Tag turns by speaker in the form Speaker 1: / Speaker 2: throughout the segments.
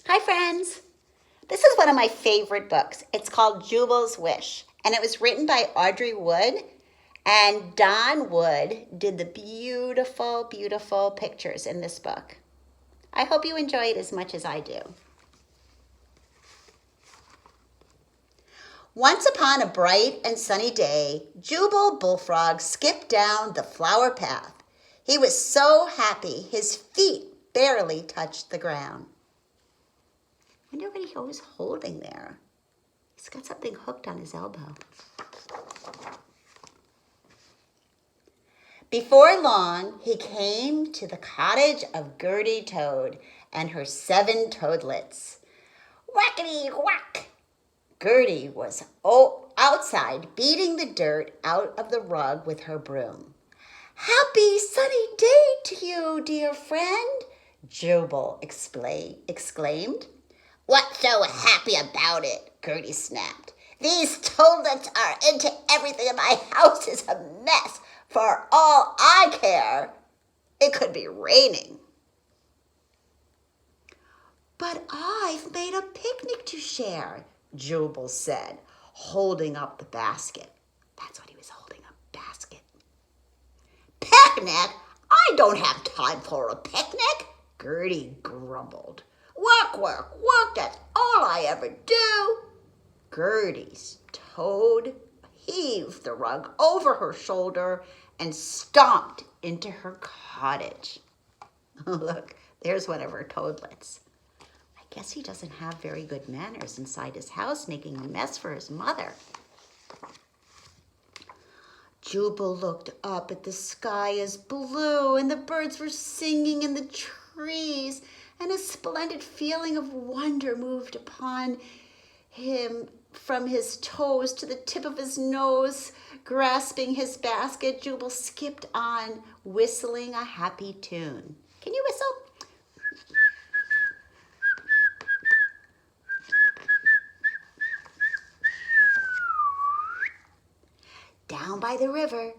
Speaker 1: Hi, friends. This is one of my favorite books. It's called Jubal's Wish, and it was written by Audrey Wood, and Don Wood did the beautiful, beautiful pictures in this book. I hope you enjoy it as much as I do. Once upon a bright and sunny day, Jubal Bullfrog skipped down the flower path. He was so happy his feet barely touched the ground. I wonder what he was holding there. He's got something hooked on his elbow. Before long, he came to the cottage of Gertie Toad and her 7 toadlets. Whackety whack! Gertie was outside beating the dirt out of the rug with her broom. Happy sunny day to you, dear friend, Jubal exclaimed. What's so happy about it? Gertie snapped. These toadlets are into everything and my house is a mess. For all I care, it could be raining. But I've made a picnic to share, Jubal said, holding up the basket. That's what he was holding, a basket. Picnic? I don't have time for a picnic, Gertie grumbled. Work, work, work, that's all I ever do. Gertie's toad heaved the rug over her shoulder and stomped into her cottage. Look, there's one of her toadlets. I guess he doesn't have very good manners inside his house, making a mess for his mother. Jubal looked up at the sky as blue, and the birds were singing in the trees, and a splendid feeling of wonder moved upon him from his toes to the tip of his nose. Grasping his basket, Jubal skipped on, whistling a happy tune. Can you whistle? Down by the river,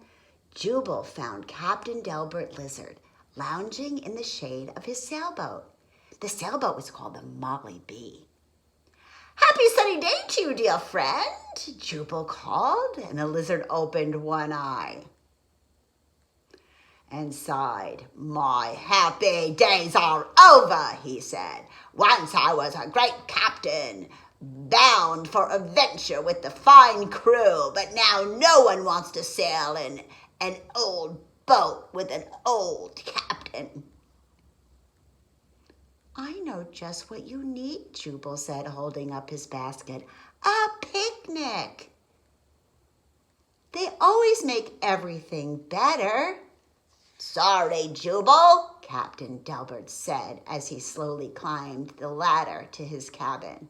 Speaker 1: Jubal found Captain Delbert Lizard lounging in the shade of his sailboat. The sailboat was called the Molly Bee. Happy sunny day to you, dear friend, Jubal called, and the lizard opened one eye and sighed. My happy days are over, he said. Once I was a great captain, bound for adventure with the fine crew, but now no one wants to sail in an old boat with an old captain. I know just what you need, Jubal said, holding up his basket. A picnic. They always make everything better. Sorry, Jubal, Captain Delbert said as he slowly climbed the ladder to his cabin.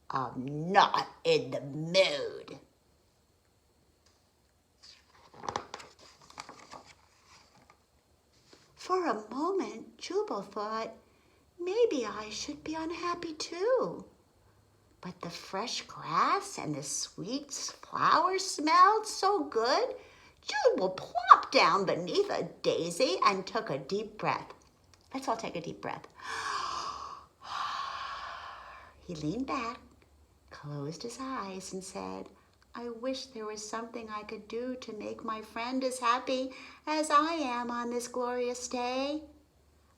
Speaker 1: I'm not in the mood. For a moment, Jubal thought, maybe I should be unhappy too. But the fresh grass and the sweet flowers smelled so good. Jubal plopped down beneath a daisy and took a deep breath. Let's all take a deep breath. He leaned back, closed his eyes, and said, I wish there was something I could do to make my friend as happy as I am on this glorious day.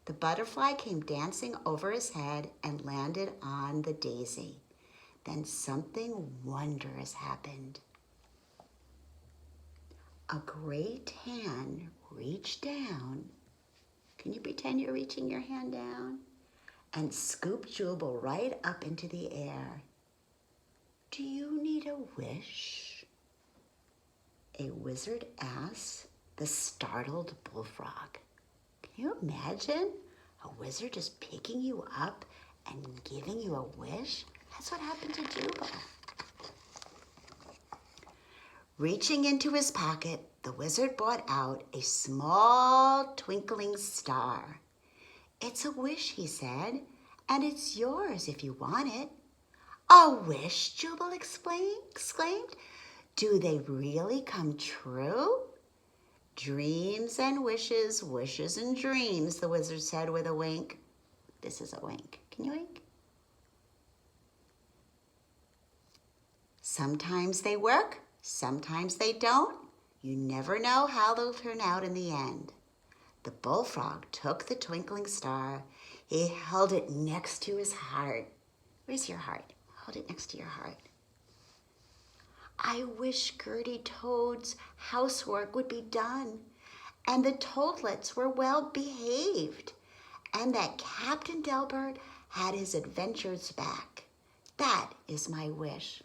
Speaker 1: The butterfly came dancing over his head and landed on the daisy. Then something wondrous happened. A great hand reached down. Can you pretend you're reaching your hand down? And scooped Jubal right up into the air. Do you need a wish? A wizard asked the startled bullfrog. Can you imagine a wizard just picking you up and giving you a wish? That's what happened to Jubal. Reaching into his pocket, the wizard brought out a small twinkling star. It's a wish, he said, and it's yours if you want it. A wish, Jubal exclaimed. Do they really come true? Dreams and wishes, wishes and dreams, the wizard said with a wink. This is a wink. Can you wink? Sometimes they work, sometimes they don't. You never know how they'll turn out in the end. The bullfrog took the twinkling star. He held it next to his heart. Where's your heart? Hold it next to your heart. I wish Gertie Toad's housework would be done, and the toadlets were well behaved, and that Captain Delbert had his adventures back. That is my wish.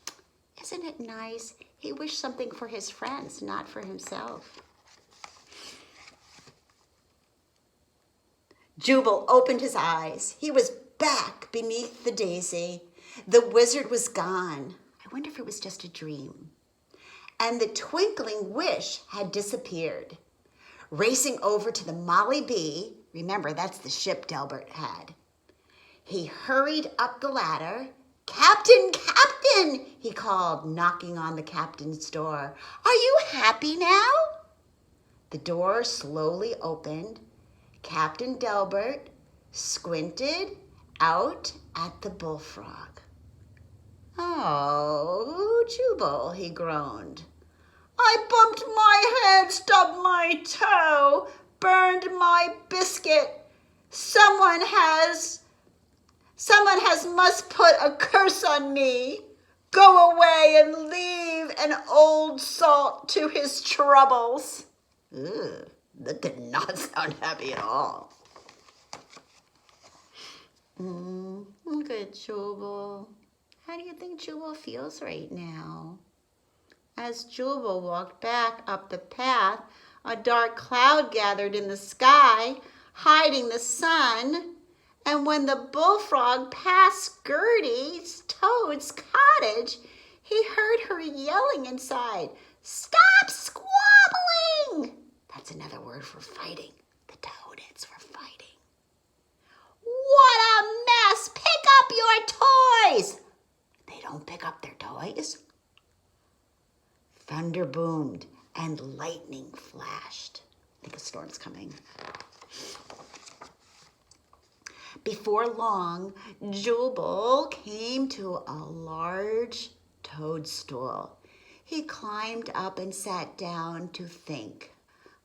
Speaker 1: Isn't it nice? He wished something for his friends, not for himself. Jubal opened his eyes. He was back beneath the daisy. The wizard was gone. I wonder if it was just a dream. And the twinkling wish had disappeared. Racing over to the Molly Bee, remember that's the ship Delbert had, he hurried up the ladder. Captain, Captain, he called, knocking on the captain's door. Are you happy now? The door slowly opened. Captain Delbert squinted out at the bullfrog. Oh, Jubal, he groaned. I bumped my head, stubbed my toe, burned my biscuit. Someone has must put a curse on me. Go away and leave an old salt to his troubles. Ugh. That did not sound happy at all. Look at Jubal. How do you think Jubal feels right now? As Jubal walked back up the path, a dark cloud gathered in the sky, hiding the sun. And when the bullfrog passed Gertie Toad's cottage, he heard her yelling inside, "Stop squabbling!" That's another word for fighting. The toadheads were fighting. What a mess! Pick up your toys! They don't pick up their toys. Thunder boomed and lightning flashed. I think a storm's coming. Before long, Jubal came to a large toadstool. He climbed up and sat down to think.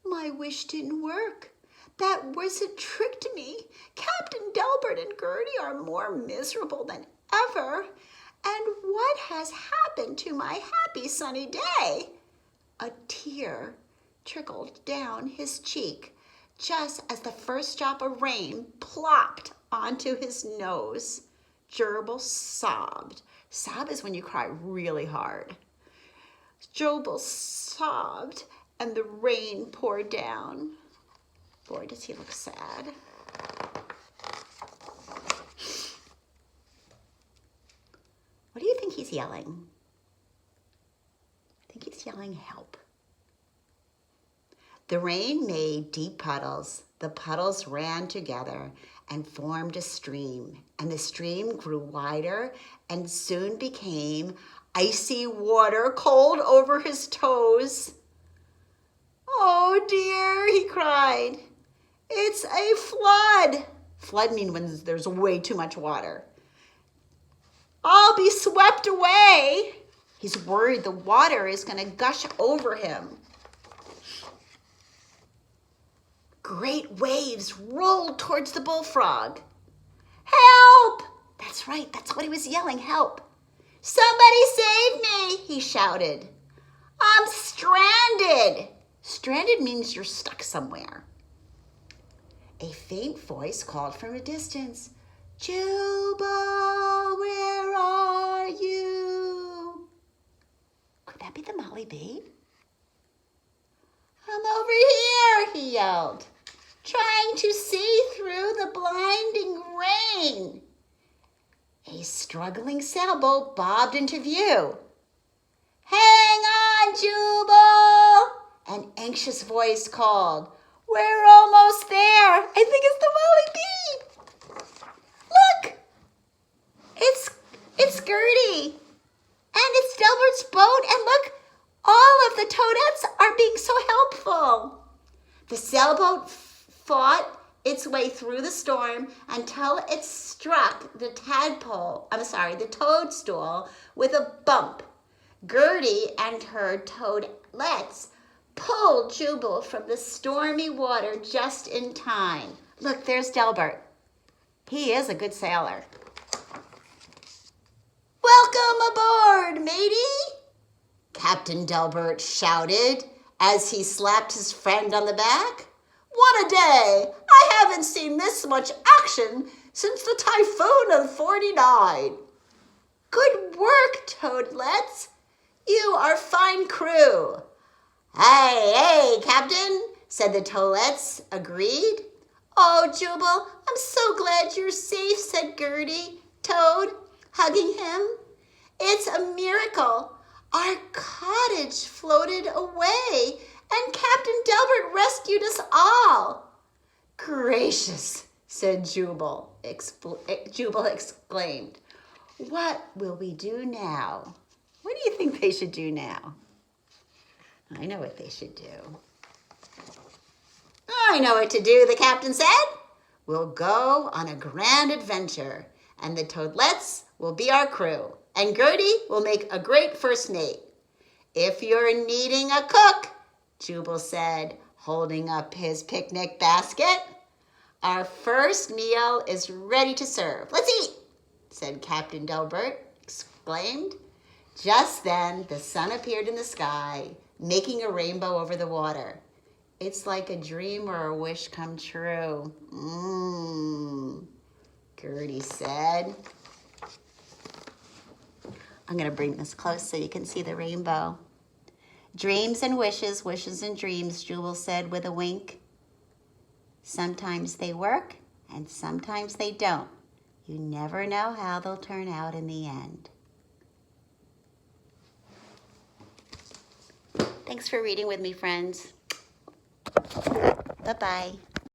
Speaker 1: My wish didn't work. That wizard tricked me. Captain Delbert and Gertie are more miserable than ever. And what has happened to my happy sunny day? A tear trickled down his cheek just as the first drop of rain plopped onto his nose. Jubal sobbed. Sob is when you cry really hard. Jubal sobbed and the rain poured down. Boy, does he look sad. What do you think he's yelling? I think he's yelling help. The rain made deep puddles. The puddles ran together and formed a stream, and the stream grew wider and soon became icy water cold over his toes. Oh dear, he cried. It's a flood. Flood means when there's way too much water. I'll be swept away. He's worried the water is going to gush over him. Great waves rolled towards the bullfrog. Help! That's right, that's what he was yelling, help. Somebody save me, he shouted. I'm stranded. Stranded means you're stuck somewhere. A faint voice called from a distance, Jubal, where are you? Could that be the Molly Bee? I'm over here, he yelled, trying to see through the blinding rain. A struggling sailboat bobbed into view. Hang on, Jubal! An anxious voice called. We're almost there. I think it's the Molly Bee. Look! It's Gertie. And it's Delbert's boat. And look, all of the toadettes are being so helpful. The sailboat fought its way through the storm until it struck the toadstool with a bump. Gertie and her toadlets pulled Jubal from the stormy water just in time. Look, there's Delbert. He is a good sailor. Welcome aboard, matey, Captain Delbert shouted as he slapped his friend on the back. What a day! I haven't seen this much action since the typhoon of '49. Good work, toadlets. You are a fine crew. Hey, Captain, said the toadlets, agreed. Oh, Jubal, I'm so glad you're safe, said Gertie, Toad, hugging him. It's a miracle. Our cottage floated away, and Captain Delbert rescued us all. Gracious, said Jubal. Jubal exclaimed. What will we do now? What do you think they should do now? I know what they should do. I know what to do, the captain said. We'll go on a grand adventure, and the toadlets will be our crew, and Gertie will make a great first mate. If you're needing a cook, Jubal said, holding up his picnic basket, our first meal is ready to serve. Let's eat, said Captain Delbert, exclaimed. Just then, the sun appeared in the sky, making a rainbow over the water. It's like a dream or a wish come true. Gertie said. I'm going to bring this close so you can see the rainbow. Dreams and wishes, wishes and dreams, Jubal said with a wink. Sometimes they work and sometimes they don't. You never know how they'll turn out in the end. Thanks for reading with me, friends. Bye-bye.